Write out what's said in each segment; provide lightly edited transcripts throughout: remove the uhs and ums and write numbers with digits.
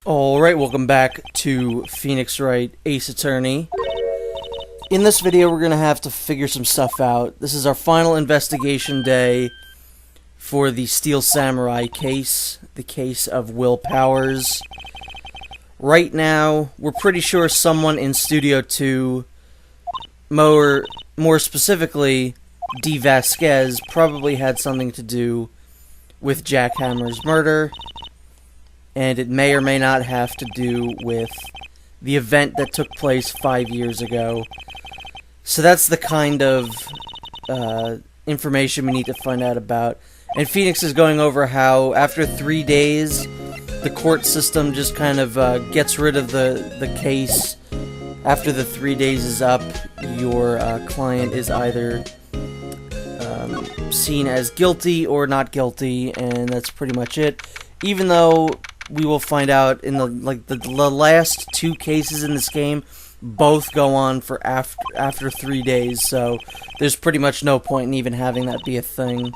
Alright, welcome back to Phoenix Wright, Ace Attorney. In this video, we're gonna have to figure some stuff out. This is our final investigation day for the Steel Samurai case, the case of Will Powers. Right now, we're pretty sure someone in Studio 2, more specifically, D. Vasquez, probably had something to do with Jack Hammer's murder. And it may or may not have to do with the event that took place 5 years ago. So that's the kind of information we need to find out about. And Phoenix is going over how, after 3 days, the court system just kind of gets rid of the case. After the 3 days is up, your client is either seen as guilty or not guilty, and that's pretty much it. Even though we will find out in the last two cases in this game both go on for after 3 days, so there's pretty much no point in even having that be a thing.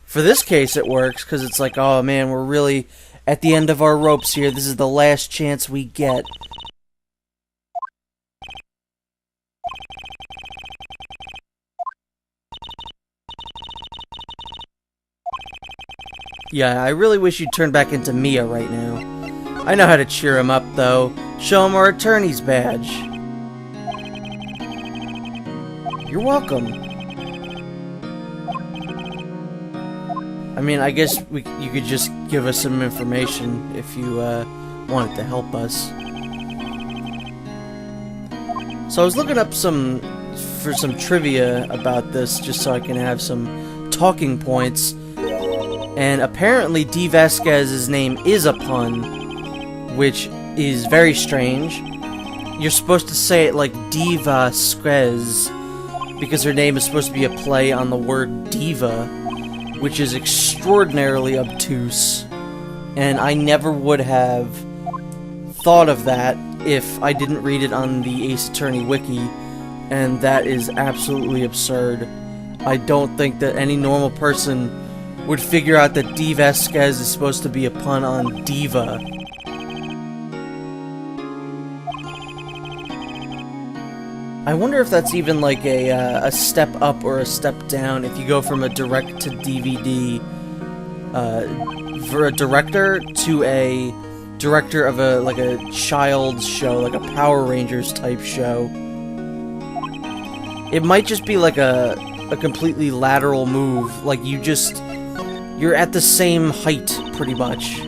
For this case it works, because it's like, oh man, we're really at the end of our ropes here, this is the last chance we get. Yeah, I really wish you'd turn back into Mia right now. I know how to cheer him up, though. Show him our attorney's badge. You're welcome. I mean, I guess you could just give us some information if you wanted to help us. So I was looking up for some trivia about this, just so I can have some talking points. And apparently D. Vasquez's name is a pun, which is very strange. You're supposed to say it like D. Vasquez, because her name is supposed to be a play on the word diva, which is extraordinarily obtuse. And I never would have thought of that if I didn't read it on the Ace Attorney wiki, and that is absolutely absurd. I don't think that any normal person would figure out that D. Vasquez is supposed to be a pun on diva. I wonder if that's even like a step up or a step down if you go from a direct to DVD for a director to a director of a child's show, like a Power Rangers type show. It might just be like a completely lateral move, like you're at the same height, pretty much.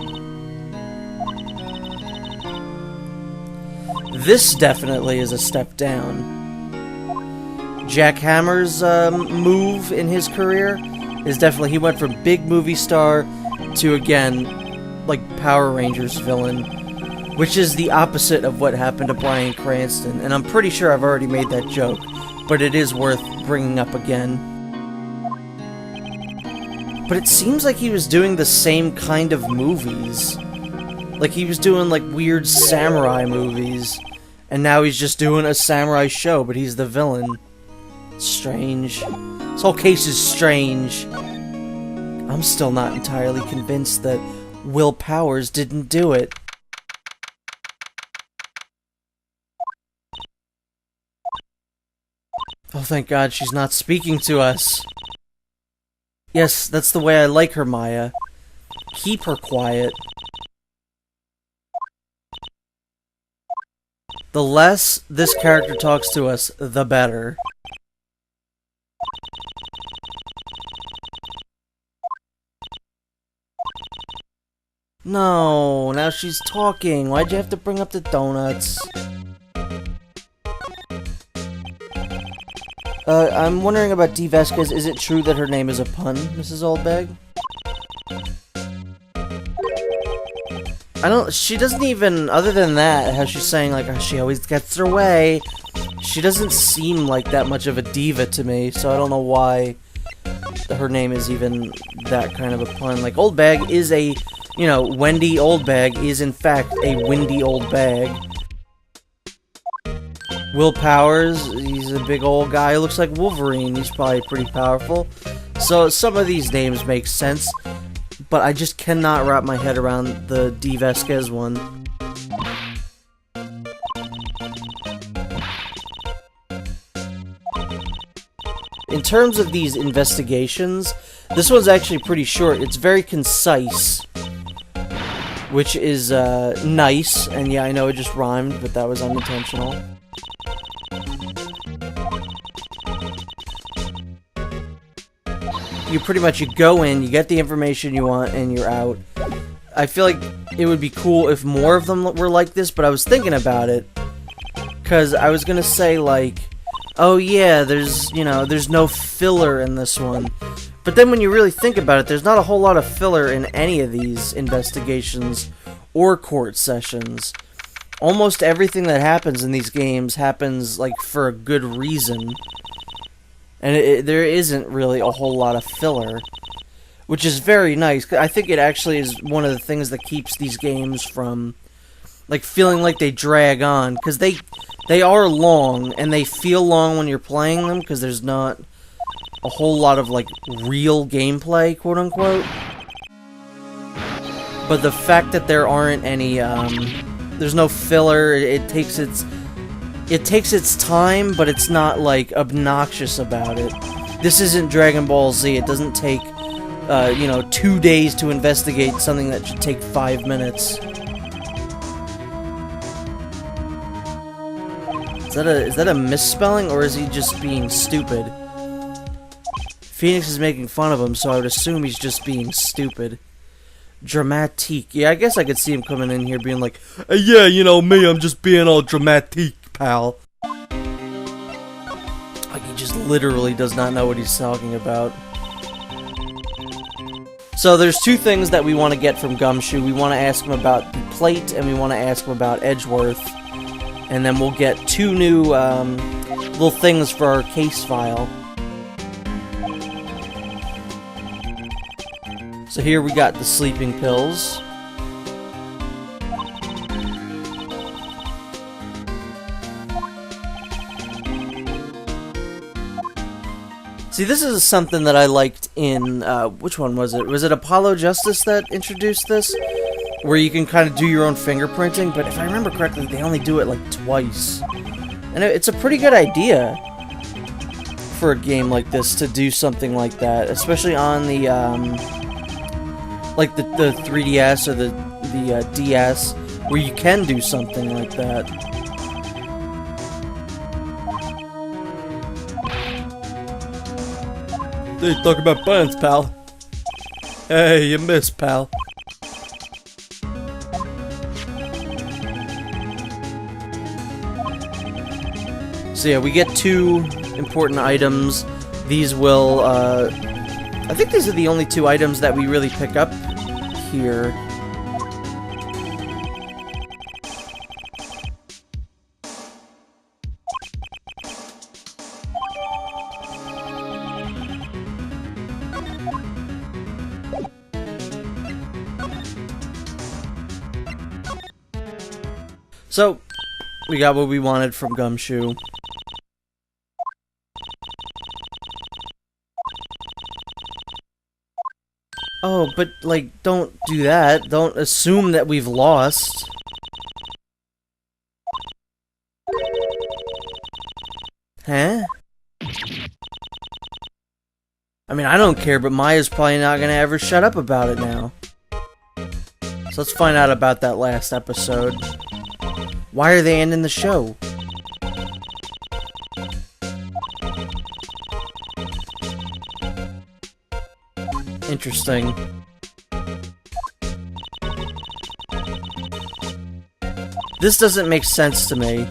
This definitely is a step down. Jack Hammer's move in his career is definitely, he went from big movie star to, again, like Power Rangers villain, which is the opposite of what happened to Bryan Cranston, and I'm pretty sure I've already made that joke, but it is worth bringing up again. But it seems like he was doing the same kind of movies. Like, he was doing, like, weird samurai movies. And now he's just doing a samurai show, but he's the villain. Strange. This whole case is strange. I'm still not entirely convinced that Will Powers didn't do it. Oh, thank God she's not speaking to us. Yes, that's the way I like her, Maya. Keep her quiet. The less this character talks to us, the better. No, now she's talking. Why'd you have to bring up the donuts? I'm wondering about D. Vasquez. Is it true that her name is a pun, Mrs. Oldbag? She doesn't even, other than that, how she's saying, like, she always gets her way, she doesn't seem like that much of a diva to me, so I don't know why her name is even that kind of a pun. Like, Oldbag is a, you know, Wendy Oldbag is in fact a windy old bag. Will Powers, he's a big old guy who looks like Wolverine. He's probably pretty powerful. So some of these names make sense. but I just cannot wrap my head around the D. Vasquez one. In terms of these investigations, this one's actually pretty short. It's very concise, which is nice. And yeah, I know it just rhymed, but that was unintentional. You pretty much, you go in, you get the information you want, and you're out. I feel like it would be cool if more of them were like this, but I was thinking about it. Because I was gonna say, like, oh yeah, there's no filler in this one. But then when you really think about it, there's not a whole lot of filler in any of these investigations or court sessions. Almost everything that happens in these games happens, like, for a good reason. And there isn't really a whole lot of filler, which is very nice. I think it actually is one of the things that keeps these games from, like, feeling like they drag on, because they are long, and they feel long when you're playing them, because there's not a whole lot of, like, real gameplay, quote-unquote. But the fact that there aren't any, there's no filler, it takes its time, but it's not, like, obnoxious about it. This isn't Dragon Ball Z. It doesn't take, 2 days to investigate something that should take 5 minutes. Is that a misspelling, or is he just being stupid? Phoenix is making fun of him, so I would assume he's just being stupid. Dramatique. Yeah, I guess I could see him coming in here being like, hey, yeah, you know me, I'm just being all dramatique, pal. Like, he just literally does not know what he's talking about. So there's two things that we want to get from Gumshoe. We want to ask him about the plate, and we want to ask him about Edgeworth. And then we'll get 2 new little things for our case file. So here we got the sleeping pills. See, this is something that I liked in, which one was it? Was it Apollo Justice that introduced this? Where you can kind of do your own fingerprinting, but if I remember correctly, they only do it, like, twice. And it's a pretty good idea for a game like this to do something like that, especially on the, like, the 3DS or the DS, where you can do something like that. Hey, talk about buns, pal. Hey, you missed, pal. So yeah, we get 2 important items. These will, I think these are the only 2 items that we really pick up here. So, we got what we wanted from Gumshoe. Oh, but, like, don't do that. Don't assume that we've lost. Huh? I mean, I don't care, but Maya's probably not gonna ever shut up about it now. So let's find out about that last episode. Why are they ending the show? Interesting. This doesn't make sense to me.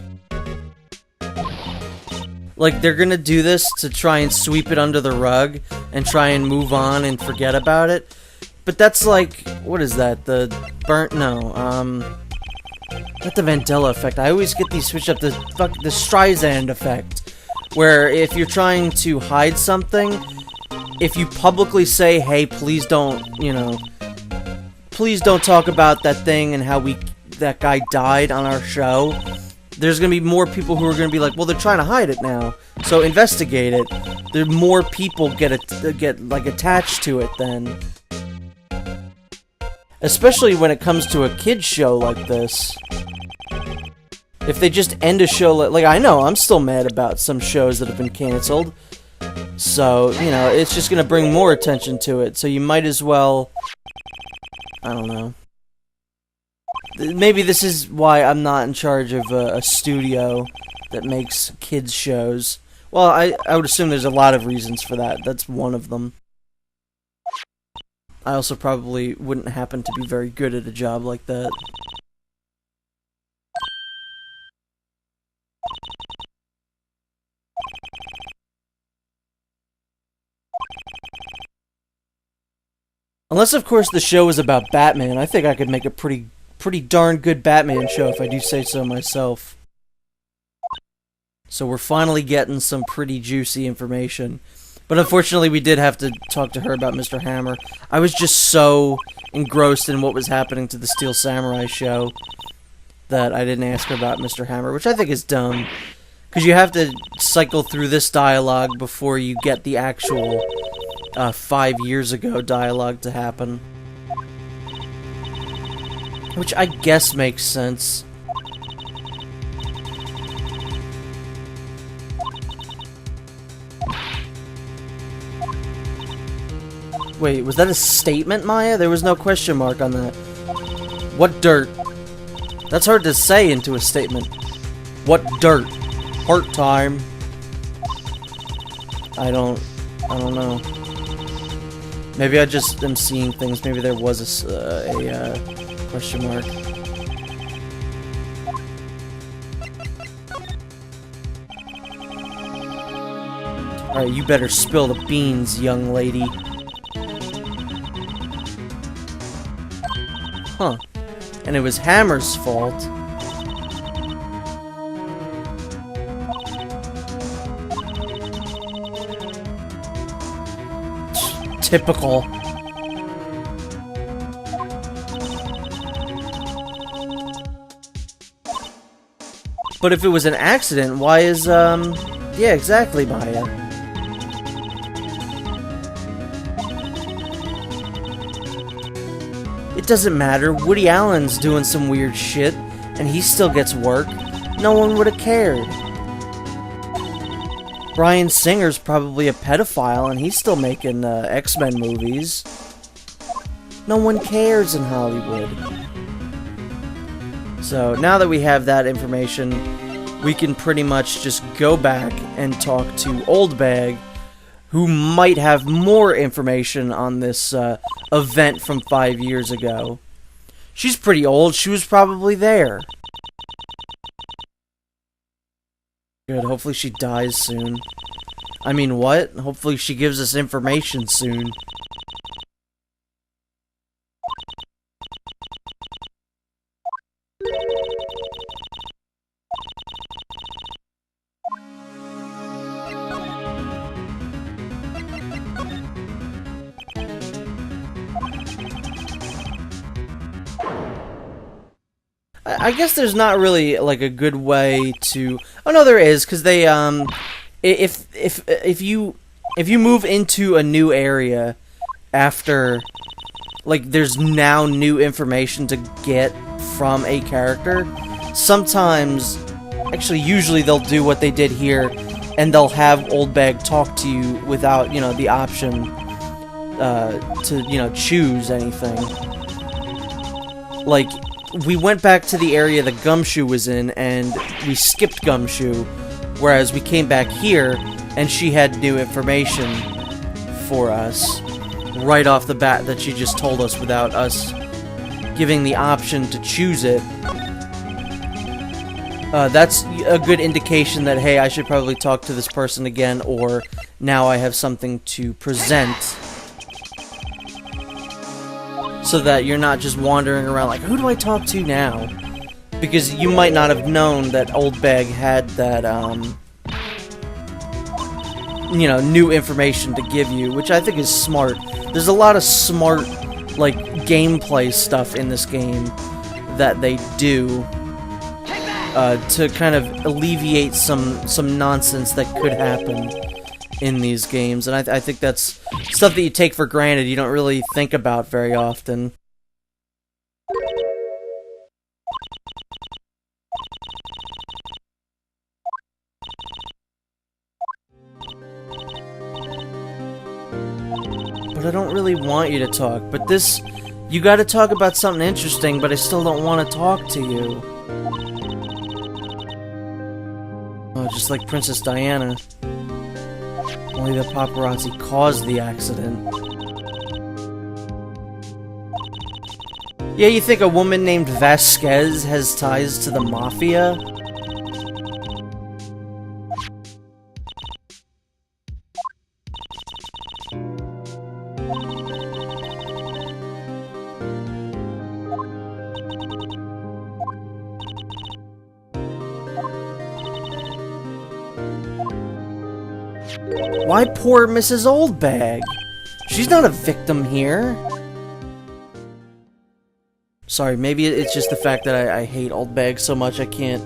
Like, they're gonna do this to try and sweep it under the rug and try and move on and forget about it. But that's like, what is that? The burnt? No, not the Mandela effect. I always get these switched up. The Streisand effect, where if you're trying to hide something, if you publicly say, hey, please don't, please don't talk about that thing and how that guy died on our show, there's gonna be more people who are gonna be like, well, they're trying to hide it now, so investigate it. There more people get like attached to it then. Especially when it comes to a kid's show like this. If they just end a show like I know, I'm still mad about some shows that have been canceled. So, you know, it's just gonna bring more attention to it. So you might as well... I don't know. Maybe this is why I'm not in charge of a studio that makes kids shows. Well, I would assume there's a lot of reasons for that. That's one of them. I also probably wouldn't happen to be very good at a job like that. Unless, of course, the show is about Batman. I think I could make a pretty darn good Batman show if I do say so myself. So we're finally getting some pretty juicy information. But unfortunately, we did have to talk to her about Mr. Hammer. I was just so engrossed in what was happening to the Steel Samurai show that I didn't ask her about Mr. Hammer, which I think is dumb. Because you have to cycle through this dialogue before you get the actual 5 years ago dialogue to happen. Which I guess makes sense. Wait, was that a statement, Maya? There was no question mark on that. What dirt? That's hard to say into a statement. What dirt? Heart time. I don't know. Maybe I just am seeing things. Maybe there was a question mark. Alright, you better spill the beans, young lady. Huh. And it was Hammer's fault. Typical. But if it was an accident, why is, yeah, exactly, Maya. It doesn't matter. Woody Allen's doing some weird shit, and he still gets work. No one would have cared. Bryan Singer's probably a pedophile, and he's still making X-Men movies. No one cares in Hollywood. So, now that we have that information, we can pretty much just go back and talk to Old Bag, who might have more information on this event from 5 years ago. She's pretty old. She was probably there. Good. Hopefully she dies soon. I mean, what? Hopefully she gives us information soon. I guess there's not really like a good way to. Oh no, there is, because they if you move into a new area after, like, there's now new information to get from a character. Sometimes, actually, usually they'll do what they did here, and they'll have Old Bag talk to you without, you know, the option to, you know, choose anything. Like, we went back to the area that Gumshoe was in, and we skipped Gumshoe, whereas we came back here, and she had new information for us right off the bat that she just told us without us giving the option to choose it. That's a good indication that, hey, I should probably talk to this person again, or now I have something to present. So that you're not just wandering around like, who do I talk to now? Because you might not have known that Old Bag had that, you know, new information to give you, which I think is smart. There's a lot of smart, like, gameplay stuff in this game that they do to kind of alleviate some nonsense that could happen in these games, and I think that's stuff that you take for granted. You don't really think about very often. But I don't really want you to talk. But this... You gotta talk about something interesting, but I still don't want to talk to you. Oh, just like Princess Diana. Only the paparazzi caused the accident. Yeah, you think a woman named Vasquez has ties to the Mafia? Why poor Mrs. Oldbag? She's not a victim here. Sorry, maybe it's just the fact that I hate Oldbag so much I can't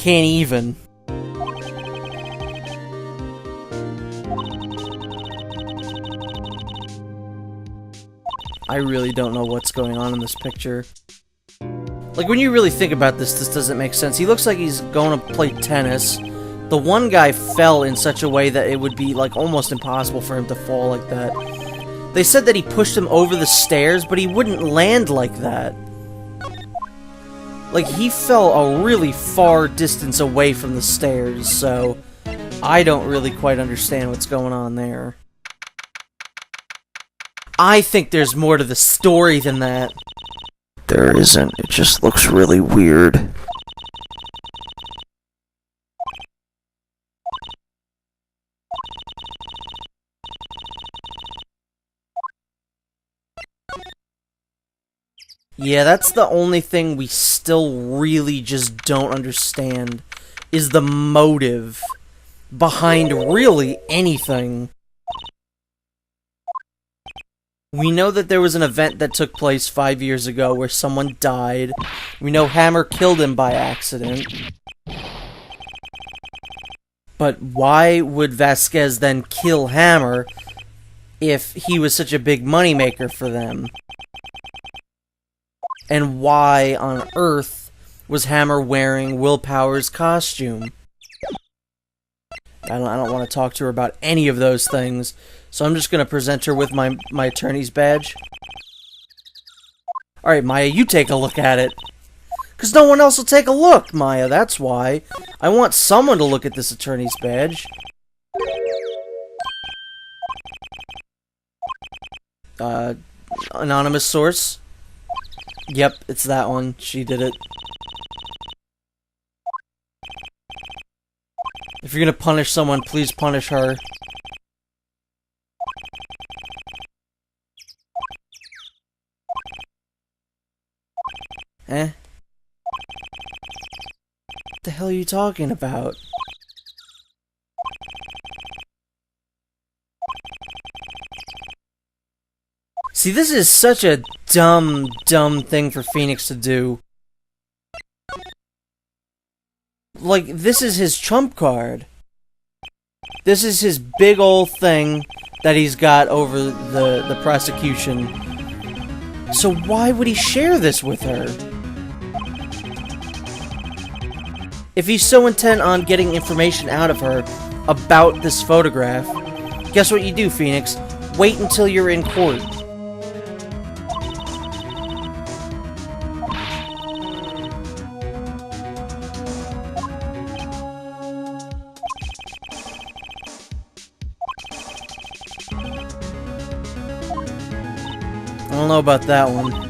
even. I really don't know what's going on in this picture. Like, when you really think about this, this doesn't make sense. He looks like he's going to play tennis. The one guy fell in such a way that it would be, like, almost impossible for him to fall like that. They said that he pushed him over the stairs, but he wouldn't land like that. Like, he fell a really far distance away from the stairs, so I don't really quite understand what's going on there. I think there's more to the story than that. There isn't. It just looks really weird. Yeah, that's the only thing we still really just don't understand, is the motive behind really anything. We know that there was an event that took place 5 years ago where someone died. We know Hammer killed him by accident. But why would Vasquez then kill Hammer if he was such a big moneymaker for them? And why on earth was Hammer wearing Willpower's costume? I don't want to talk to her about any of those things, so I'm just going to present her with my attorney's badge. Alright, Maya, you take a look at it. Because no one else will take a look, Maya, that's why. I want someone to look at this attorney's badge. Anonymous source. Yep, it's that one. She did it. If you're gonna punish someone, please punish her. Eh? What the hell are you talking about? See, this is such a dumb thing for Phoenix to do. Like, this is his trump card. This is his big old thing that he's got over the prosecution. So why would he share this with her? If he's so intent on getting information out of her about this photograph, guess what you do, Phoenix? Wait until you're in court. I don't know about that one.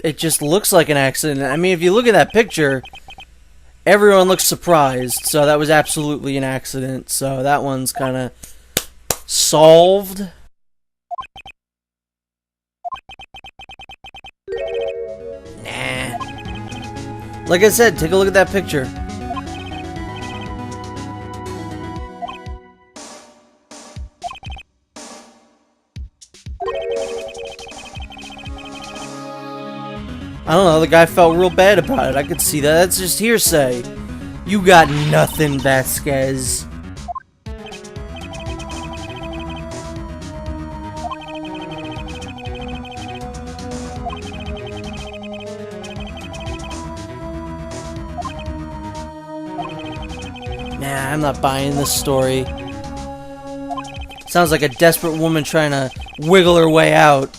It just looks like an accident. I mean, if you look at that picture, everyone looks surprised. So that was absolutely an accident. So that one's kind of solved. Nah. Like I said, take a look at that picture. I don't know, the guy felt real bad about it. I could see that. That's just hearsay. You got nothing, Vasquez. Nah, I'm not buying this story. Sounds like a desperate woman trying to wiggle her way out.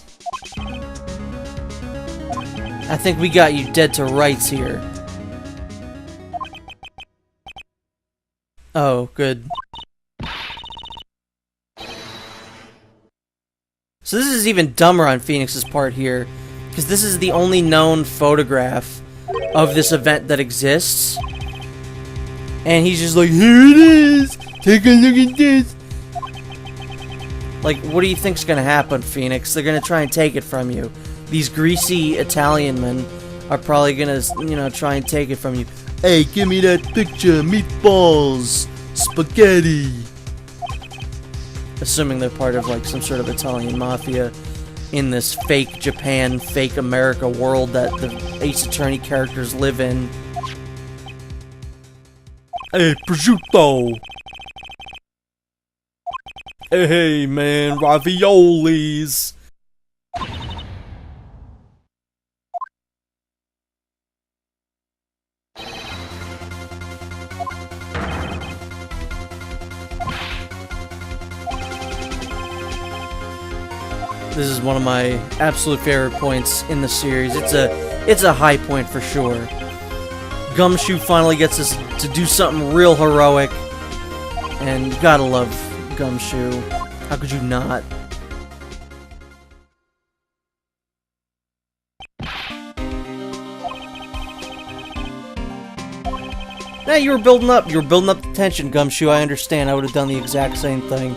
I think we got you dead to rights here. Oh, good. So this is even dumber on Phoenix's part here, because this is the only known photograph of this event that exists. And he's just like, here it is! Take a look at this! Like, what do you think's gonna happen, Phoenix? They're gonna try and take it from you. These greasy Italian men are probably gonna, you know, try and take it from you. Hey, give me that picture, meatballs, spaghetti. Assuming they're part of, like, some sort of Italian mafia in this fake Japan, fake America world that the Ace Attorney characters live in. Hey, prosciutto! Hey, man, raviolis! This is one of my absolute favorite points in the series. It's a high point for sure. Gumshoe finally gets us to do something real heroic, and you gotta love Gumshoe. How could you not? Now you were building up the tension, Gumshoe. I understand. I would have done the exact same thing.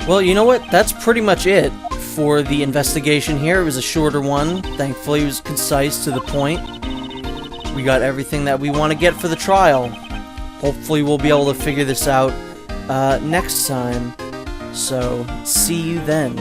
Well, you know what? That's pretty much it for the investigation here. It was a shorter one. Thankfully, it was concise, to the point. We got everything that we want to get for the trial. Hopefully, we'll be able to figure this out next time. So, see you then.